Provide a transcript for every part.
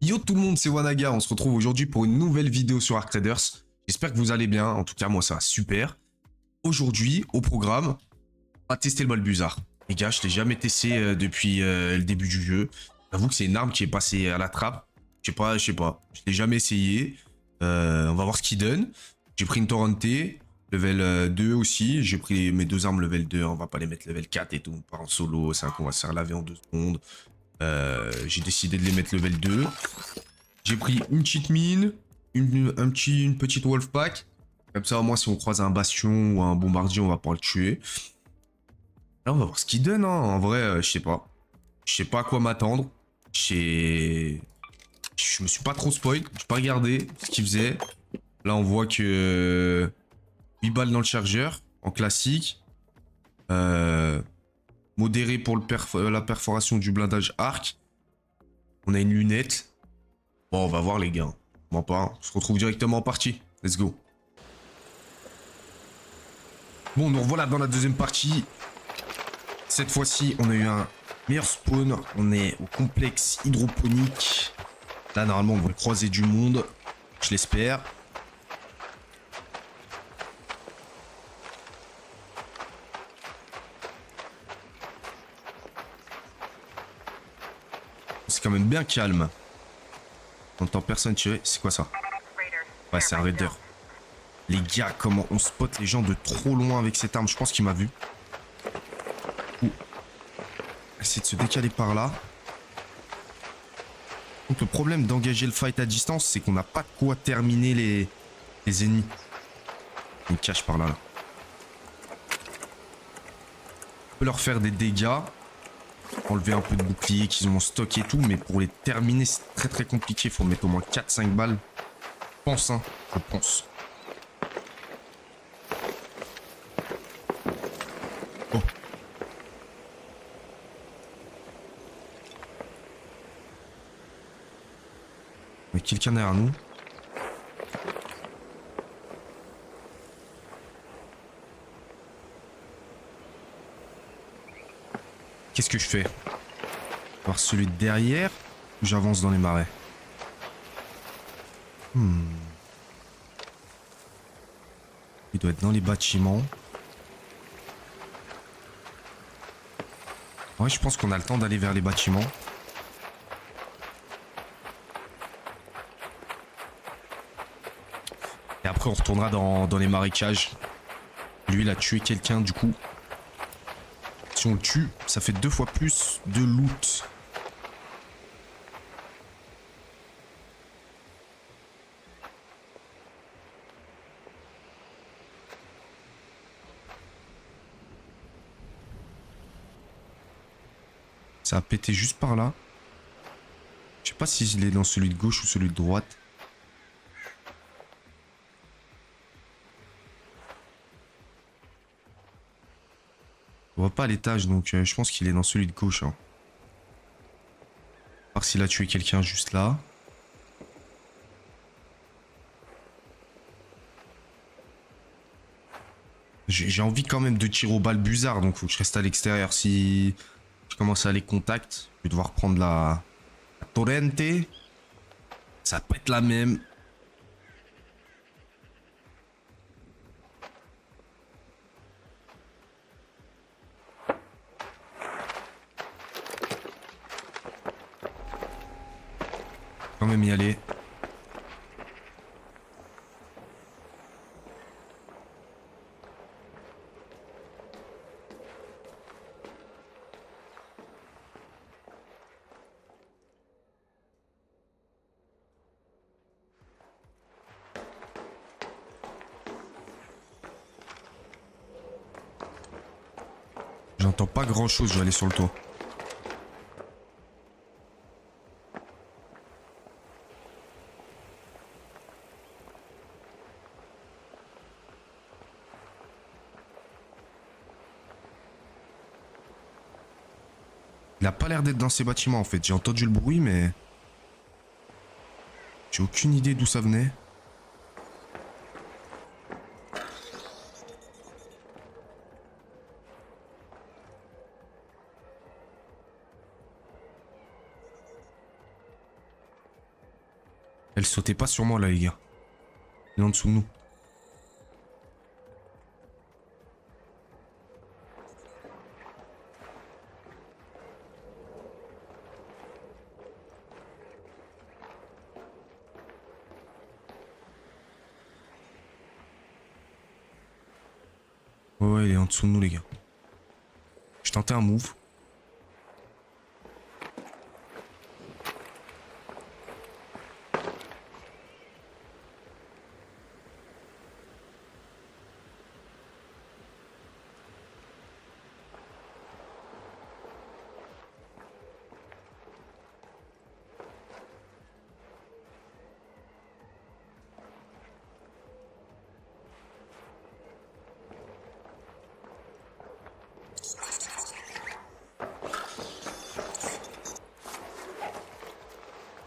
Yo tout le monde, c'est Wanaga, on se retrouve aujourd'hui pour une nouvelle vidéo sur Arc Traders. J'espère que vous allez bien, en tout cas moi ça va super. Aujourd'hui, au programme, on va tester le Balbuzard. Les gars, je l'ai jamais testé depuis le début du jeu. J'avoue que c'est une arme qui est passée à la trappe. Je sais pas, je l'ai jamais essayé. On va voir ce qu'il donne. J'ai pris une Torrente, level 2 aussi. J'ai pris mes deux armes level 2, on va pas les mettre level 4 et tout. On part en solo, c'est un qu'on va se faire laver en 2 secondes. J'ai décidé de les mettre level 2. J'ai pris une petite mine, une petite Wolfpack. Comme ça, au moins, si on croise un bastion ou un bombardier, on va pouvoir le tuer. Là, on va voir ce qu'il donne, hein. En vrai, je sais pas. Je sais pas à quoi m'attendre. Je me suis pas trop spoil. J'ai pas regardé ce qu'il faisait. Là, on voit que 8 balles dans le chargeur, en classique. Modéré pour la perforation du blindage arc. On a une lunette. Bon, on va voir les gars. Bon, pas. On se retrouve directement en partie. Let's go. Bon, nous revoilà dans la deuxième partie. Cette fois-ci, on a eu un meilleur spawn. On est au complexe hydroponique. Là, normalement, on va croiser du monde. Je l'espère. C'est quand même bien calme. On n'entend personne tirer. C'est quoi ça? Ouais, c'est un raider. Les gars, comment on spot les gens de trop loin avec cette arme? Je pense qu'il m'a vu. Ouh. Essayer de se décaler par là. Donc le problème d'engager le fight à distance, c'est qu'on n'a pas de quoi terminer les ennemis. Il me cache par là, là. On peut leur faire des dégâts. Enlever un peu de bouclier qu'ils ont en stock et tout. Mais pour les terminer, c'est très très compliqué. Il faut mettre au moins 4-5 balles. Je pense, hein. Je pense. Oh. Mais quelqu'un derrière nous. Qu'est-ce que je fais? Voir celui de derrière ou j'avance dans les marais? Il doit être dans les bâtiments. Ouais, je pense qu'on a le temps d'aller vers les bâtiments. Et après, on retournera dans les marécages. Lui, il a tué quelqu'un, du coup. Si on le tue, ça fait 2 fois plus de loot. Ça a pété juste par là. Je sais pas si il est dans celui de gauche ou celui de droite. On voit pas à l'étage, donc je pense qu'il est dans celui de gauche. Hein. À part s'il a tué quelqu'un juste là. J'ai envie quand même de tirer au Balbuzard, donc faut que je reste à l'extérieur. Si je commence à aller contact, je vais devoir prendre la Torrente. Ça peut être la même. Quand même y aller. J'entends pas grand chose, je vais aller sur le toit. Il a pas l'air d'être dans ces bâtiments en fait. J'ai entendu le bruit mais... J'ai aucune idée d'où ça venait. Elle sautait pas sur moi là, les gars. Elle est en dessous de nous. Ouais, ouais, elle est en dessous de nous, les gars. Je tentais un move.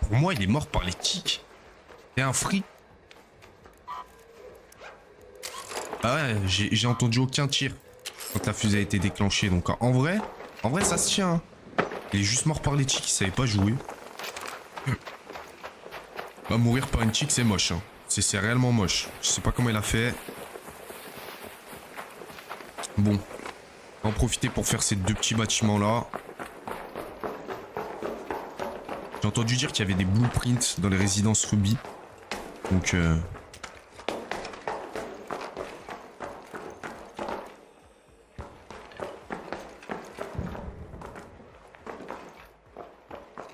Pour moi, il est mort par les kicks. C'est un free. Ah ouais, j'ai entendu aucun tir quand la fusée a été déclenchée. Donc en vrai ça se tient. Hein. Il est juste mort par les kicks, il savait pas jouer. Bah, mourir par une chick, c'est moche. Hein. C'est réellement moche. Je sais pas comment il a fait. Bon. On va en profiter pour faire ces deux petits bâtiments là. J'ai entendu dire qu'il y avait des blueprints dans les résidences Ruby. Donc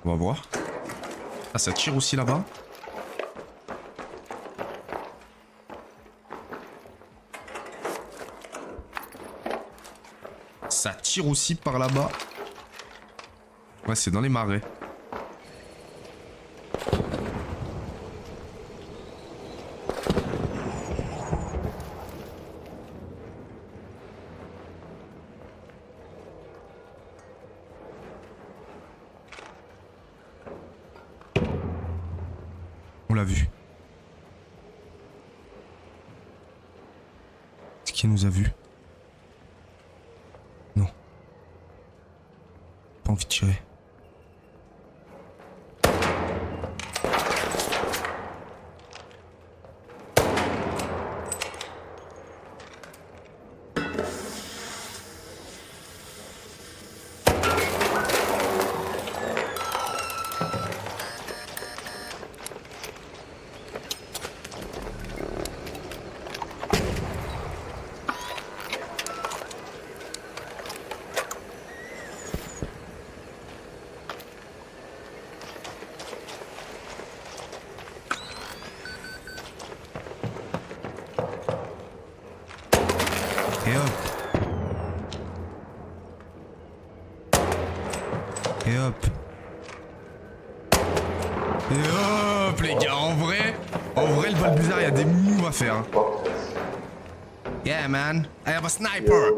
on va voir. Ah, ça tire aussi là-bas. Ça tire aussi par là-bas. Ouais, c'est dans les marais. On l'a vu. Est-ce qu'il nous a vu? Non. Pas envie de tirer. Et hop. Et hop. Et hop, les gars, en vrai, le Balbuzard, il y a des moves à faire. Hein. Yeah, man, I have a sniper.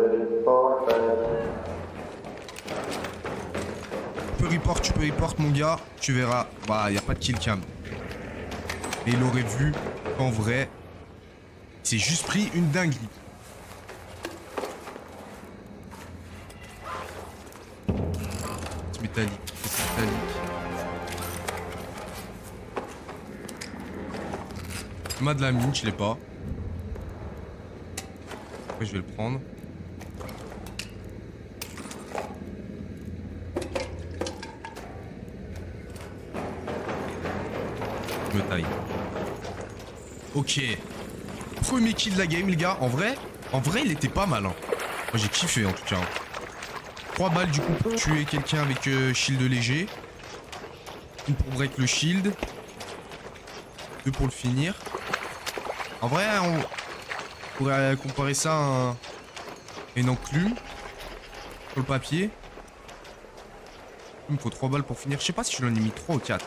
Tu peux report, mon gars, tu verras. Bah, y a pas de kill cam. Et il aurait vu qu'en vrai, c'est juste pris une dinguerie. Métallique. M'a de la mine, je l'ai pas. Après, je vais le prendre. Je me taille. Ok. Premier kill de la game, les gars. En vrai, il était pas mal. Hein. Moi, j'ai kiffé en tout cas. 3 balles du coup pour tuer quelqu'un avec shield léger. Une pour break le shield. 2 pour le finir. En vrai, on pourrait comparer ça à une enclume. Sur le papier. Il me faut 3 balles pour finir. Je sais pas si je l'en ai mis 3 ou 4.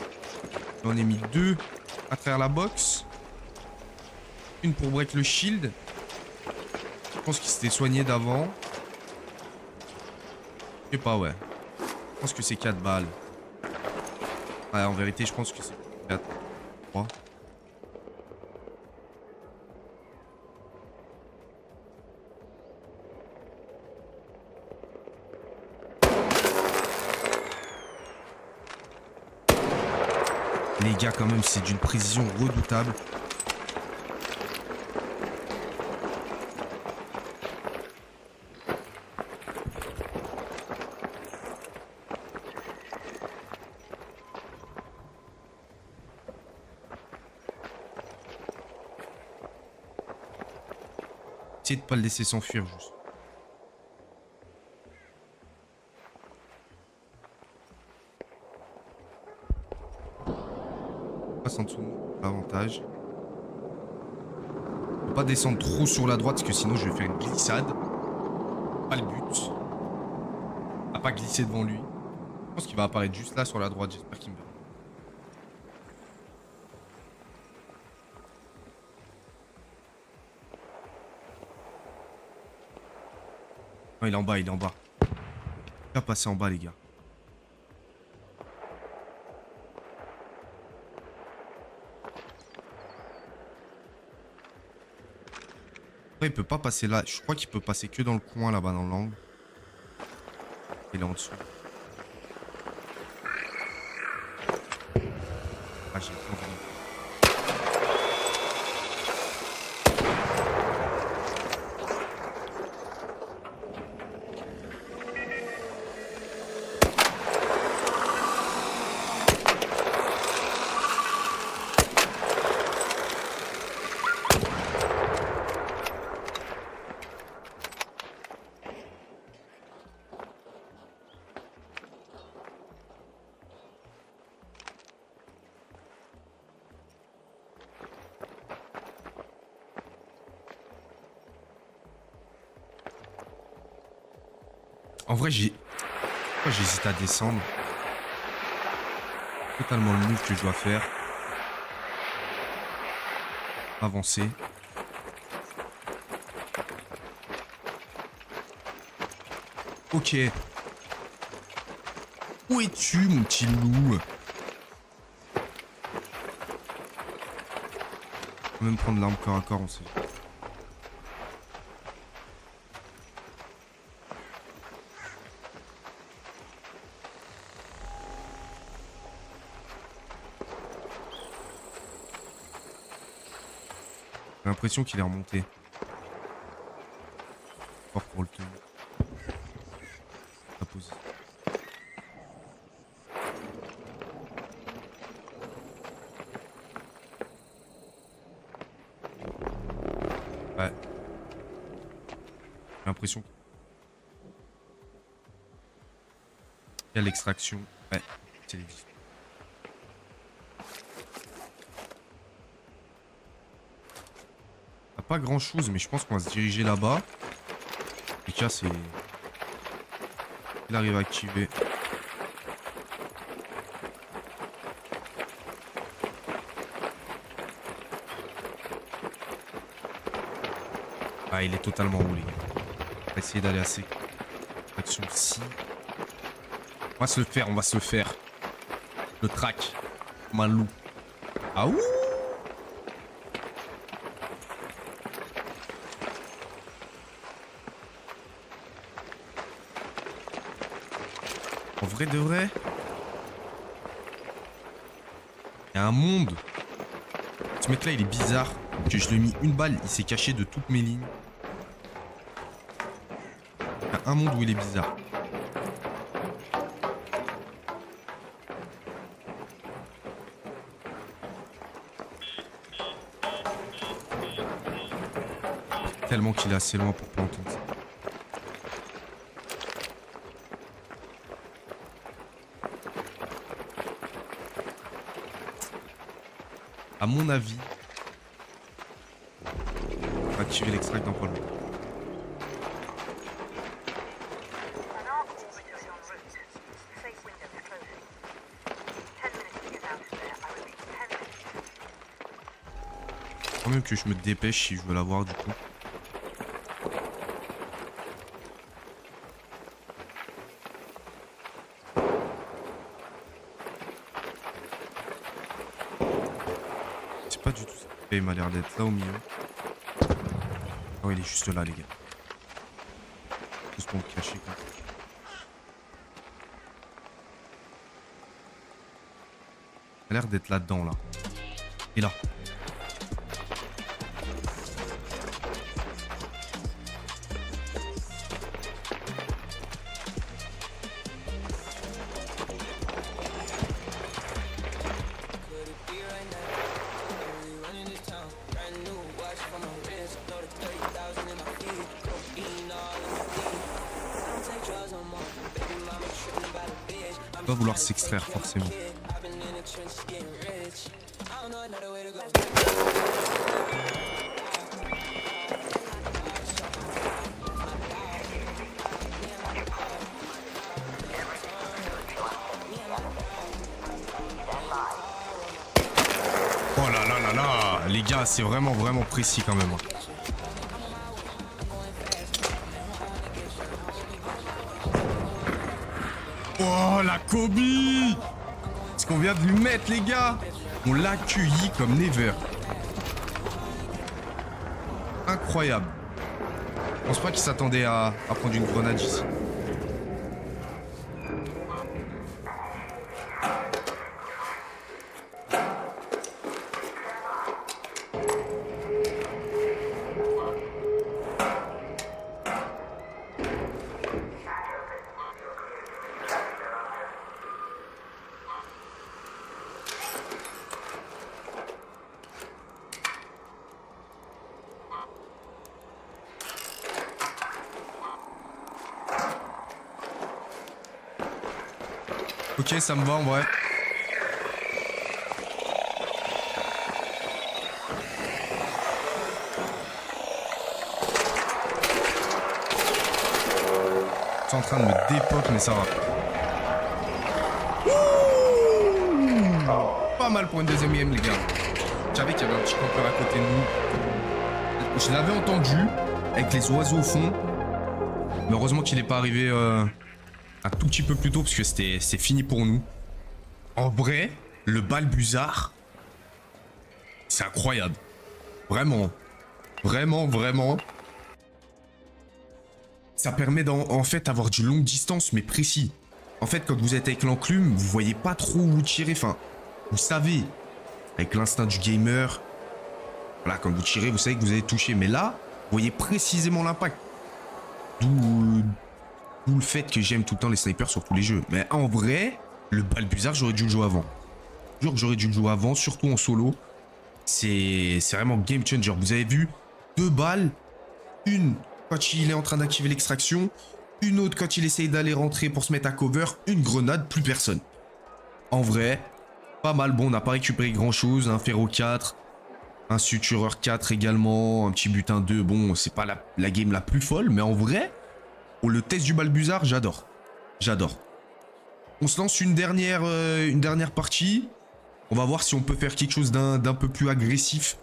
J'en ai mis 2 à travers la box. Une pour break le shield. Je pense qu'il s'était soigné d'avant. Je sais pas, ouais. Je pense que c'est 4 balles. Ouais, en vérité, je pense que c'est 4. 3. Les gars, quand même, c'est d'une précision redoutable. Essayez de pas le laisser s'enfuir, juste. Passe en dessous de l'avantage. Faut pas descendre trop sur la droite parce que sinon je vais faire une glissade. Pas le but. À pas glisser devant lui. Je pense qu'il va apparaître juste là sur la droite. J'espère qu'il me verra. Non, il est en bas, il est en bas. Il va passer en bas, les gars. Ouais, il peut pas passer là. Je crois qu'il peut passer que dans le coin là-bas, dans l'angle. Il est en dessous. Ah, j'ai pas envie. En vrai, pourquoi j'hésite à descendre? Totalement le move que je dois faire. Avancer. Ok. Où es-tu, mon petit loup? On peut même prendre l'arme corps à corps, on sait. J'ai l'impression qu'il est remonté. Fort pour le tenir. La position. Ouais. J'ai l'impression qu'il y a l'extraction. Ouais, c'est les diffs. Pas grand chose, mais je pense qu'on va se diriger là-bas. Et là, c'est. Il arrive à activer. Ah, il est totalement roulé. On va essayer d'aller assez. Action ci. On va se le faire, on va se le faire. Le track. Comme un loup. Ah ouh! En vrai de vrai, il y a un monde. Ce mec là il est bizarre. Que je lui ai mis une balle, il s'est caché de toutes mes lignes. Il y a un monde où il est bizarre. Tellement qu'il est assez loin pour pas entendre ça. À mon avis, on va activer l'extract dans pas longtemps. Quand même que je me dépêche si je veux l'avoir du coup. C'est pas du tout ça. Il m'a l'air d'être là au milieu. Oh, il est juste là, les gars. Juste pour me cacher quoi. a l'air d'être là-dedans, là. Et là. Il va vouloir s'extraire forcément. Oh là là là là, les gars, c'est vraiment précis quand même. Oh la Kobe! Ce qu'on vient de lui mettre, les gars, on l'a accueilli comme never. Incroyable. Je pense pas qu'il s'attendait à prendre une grenade ici. Ok, ça me va en vrai. C'est en train de me dépote, mais ça va. Ouh, pas mal pour une deuxième game, les gars. Je savais qu'il y avait un petit campeur à côté de nous. Je l'avais entendu, avec les oiseaux au fond. Mais heureusement qu'il n'est pas arrivé un tout petit peu plus tôt, parce que c'est fini pour nous. En vrai, le Balbuzard, c'est incroyable. Vraiment. Vraiment. Ça permet en fait d'avoir du longue distance, mais précis. En fait, quand vous êtes avec l'enclume, vous voyez pas trop où vous tirez. Enfin, vous savez, avec l'instinct du gamer, voilà, quand vous tirez, vous savez que vous allez toucher. Mais là, vous voyez précisément l'impact. D'où le fait que j'aime tout le temps les snipers sur tous les jeux. Mais en vrai, le Balbuzard, j'aurais dû le jouer avant. J'aurais dû le jouer avant, surtout en solo. C'est vraiment game changer. Vous avez vu, 2 balles, une quand il est en train d'activer l'extraction, une autre quand il essaye d'aller rentrer pour se mettre à cover, une grenade, plus personne. En vrai, pas mal. Bon, on n'a pas récupéré grand chose, un Ferro 4, un Sutureur 4 également, un petit butin 2. Bon, c'est pas la game la plus folle, mais en vrai, pour le test du Balbuzard, j'adore. J'adore. On se lance une dernière partie. On va voir si on peut faire quelque chose d'un peu plus agressif.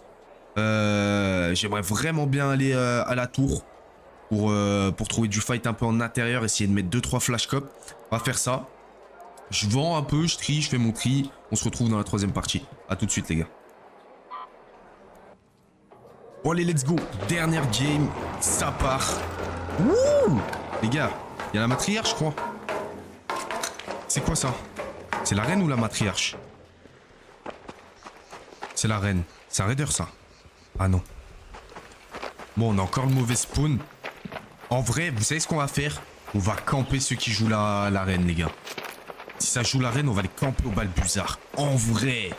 J'aimerais vraiment bien aller à la tour pour trouver du fight un peu en intérieur, essayer de mettre 2-3 flashcop. On va faire ça. Je vends un peu, je trie, je fais mon tri. On se retrouve dans la 3e partie. A tout de suite, les gars. Bon, allez, let's go. Dernière game, ça part. Wouh! Les gars, il y a la matriarche, je crois. C'est quoi ça? C'est la reine ou la matriarche? C'est la reine. C'est un raider, ça. Ah non. Bon, on a encore le mauvais spawn. En vrai, vous savez ce qu'on va faire? On va camper ceux qui jouent la reine, les gars. Si ça joue la reine, on va les camper au Balbuzard. En vrai,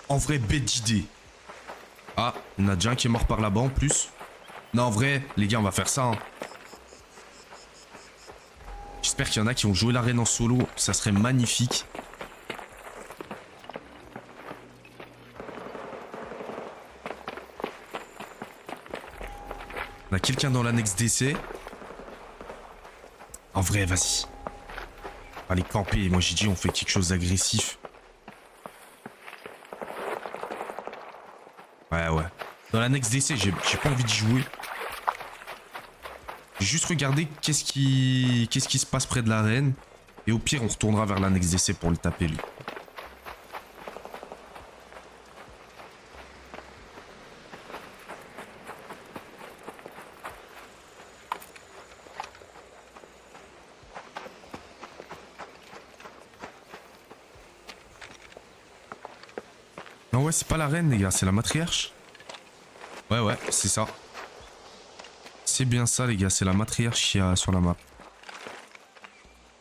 bête d'idée. Ah, il y en a déjà un qui est mort par là-bas en plus. Non, en vrai, les gars, on va faire ça. Hein. J'espère qu'il y en a qui ont joué la reine en solo. Ça serait magnifique. On a quelqu'un dans l'annexe d'essai. En vrai, vas-y. Allez, camper. Moi, j'ai dit, on fait quelque chose d'agressif. Ouais. Dans l'annexe d'essai, j'ai pas envie d'y jouer. J'ai juste regardé qu'est-ce qui se passe près de la reine. Et au pire, on retournera vers l'annexe d'essai pour le taper, lui. Non, ouais, c'est pas la reine, les gars, c'est la matriarche. Ouais, ouais, c'est ça. C'est bien ça, les gars, c'est la matriarche qu'il y a sur la map.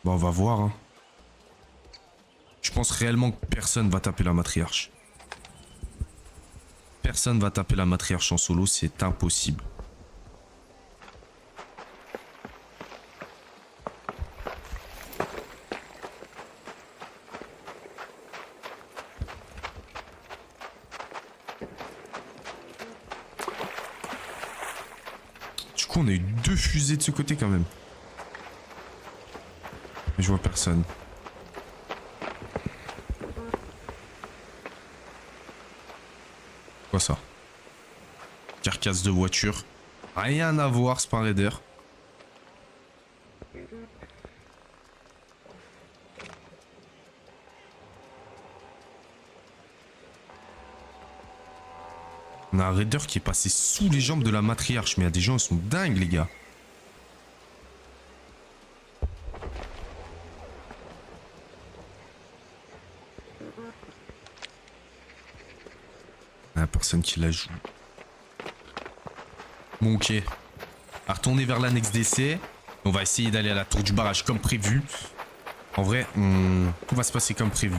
Bon, on va voir, hein. Je pense réellement que personne va taper la matriarche. Personne va taper la matriarche en solo, c'est impossible. Du coup, on a eu 2 fusées de ce côté quand même. Mais je vois personne. Quoi ça? Carcasse de voiture. Rien à voir, c'est pas un raider. On a un raider qui est passé sous les jambes de la matriarche. Mais il y a des gens, ils sont dingues, les gars. Il y a personne qui la joue. Bon, ok. À retourner vers l'annexe d'essai. On va essayer d'aller à la tour du barrage comme prévu. En vrai, tout va se passer comme prévu.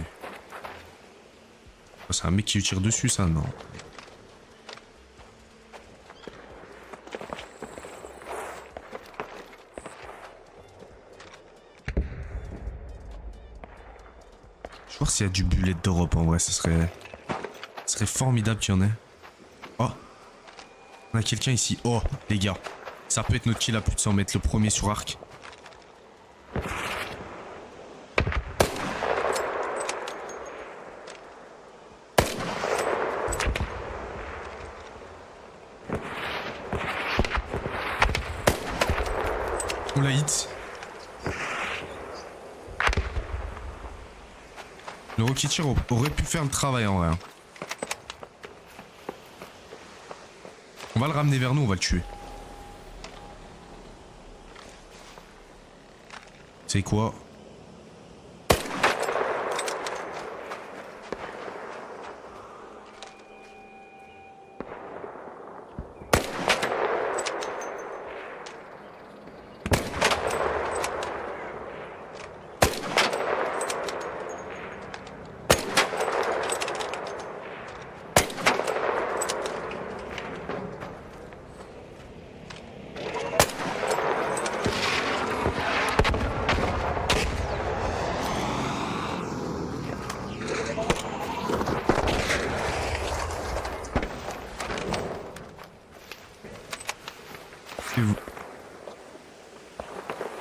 Oh, c'est un mec qui lui tire dessus, ça, non? Je vais voir s'il y a du bullet d'Europe, en vrai, ce serait formidable qu'il y en ait. Oh, on a quelqu'un ici. Oh, les gars, ça peut être notre kill à plus de 100 mètres, le premier sur arc. On l'a hit. Le Rocketeer aurait pu faire le travail en vrai. On va le ramener vers nous, on va le tuer. C'est quoi?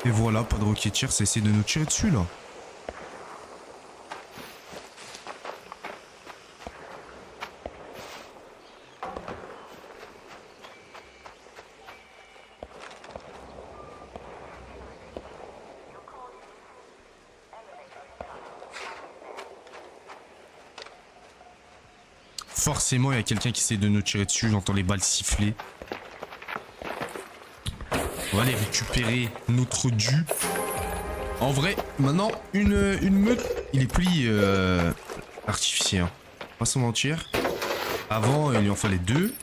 Et voilà, pas de Rocketeer, ça essaie de nous tirer dessus là. Forcément, il y a quelqu'un qui essaie de nous tirer dessus, j'entends les balles siffler. On va aller récupérer notre dû. En vrai, maintenant, une meute, il est pli artificiel. Hein. Pas se mentir. Avant, il lui en fallait 2.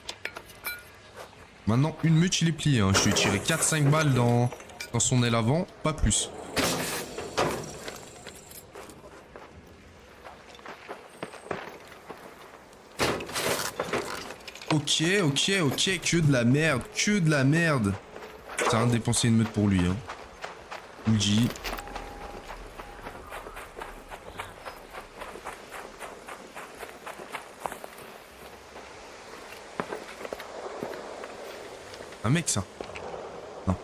Maintenant, une meute, il est plié. Hein. Je lui ai tiré 4-5 balles dans son aile avant, pas plus. Ok, que de la merde, que de la merde. Ça a rien de dépenser une meute pour lui, hein. Je vous le dis. Un mec, ça. Non.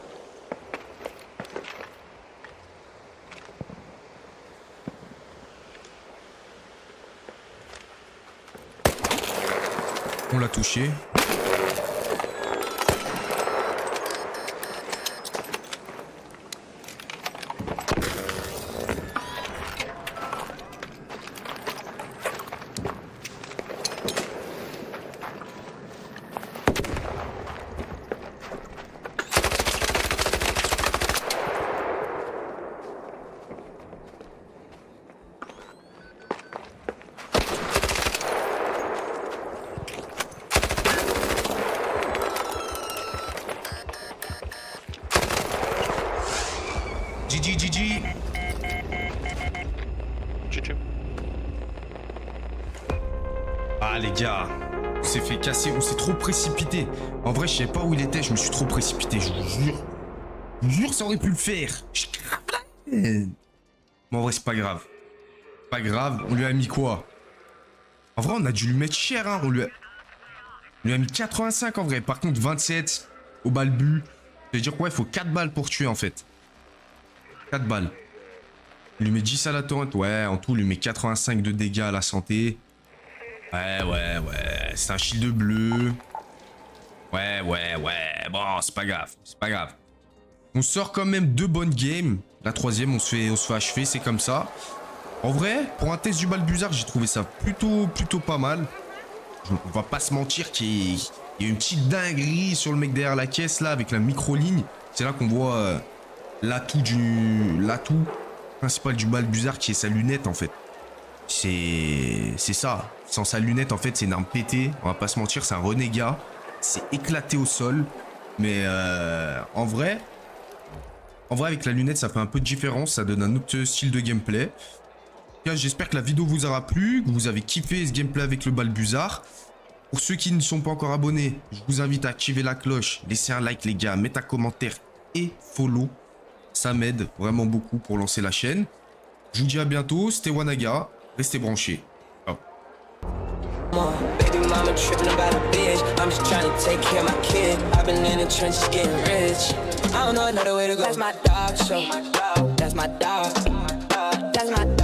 On l'a touché. Ah les gars, on s'est fait casser, on s'est trop précipité. En vrai, je sais pas où il était, je me suis trop précipité, je vous jure. Je vous jure, ça aurait pu le faire. Mais en vrai, c'est pas grave. Pas grave, on lui a mis quoi? En vrai, on a dû lui mettre cher, hein. On lui a mis 85 en vrai. Par contre, 27 au balbu. Ça veut dire quoi? Il faut 4 balles pour tuer en fait. 4 balles. Il lui met 10 à la torrent. Ouais, en tout, il lui met 85 de dégâts à la santé. Ouais. C'est un shield bleu. Ouais. Bon, c'est pas grave. C'est pas grave. On sort quand même 2 bonnes games. La troisième, on se fait achever. C'est comme ça. En vrai, pour un test du Balbuzard, j'ai trouvé ça plutôt pas mal. On va pas se mentir qu'il y a une petite dinguerie sur le mec derrière la caisse là avec la micro-ligne. C'est là qu'on voit l'atout principal du Balbuzard qui est sa lunette en fait. C'est ça. Sans sa lunette en fait c'est une arme pétée. On va pas se mentir, c'est un renégat. C'est éclaté au sol. Mais en vrai avec la lunette ça fait un peu de différence. Ça donne un autre style de gameplay. J'espère que la vidéo vous aura plu, que vous avez kiffé ce gameplay avec le Balbuzard. Pour ceux qui ne sont pas encore abonnés, je vous invite à activer la cloche, laisser un like les gars, mettre un commentaire et follow. Ça m'aide vraiment beaucoup pour lancer la chaîne. Je vous dis à bientôt, c'était Wanaga, restez branchés. Ciao. Baby mama tripping about a bitch. I'm just trying to take care of my kid. I've been in the trenches getting rich. I don't know another way to go. That's my dog, so that's my dog. That's my dog.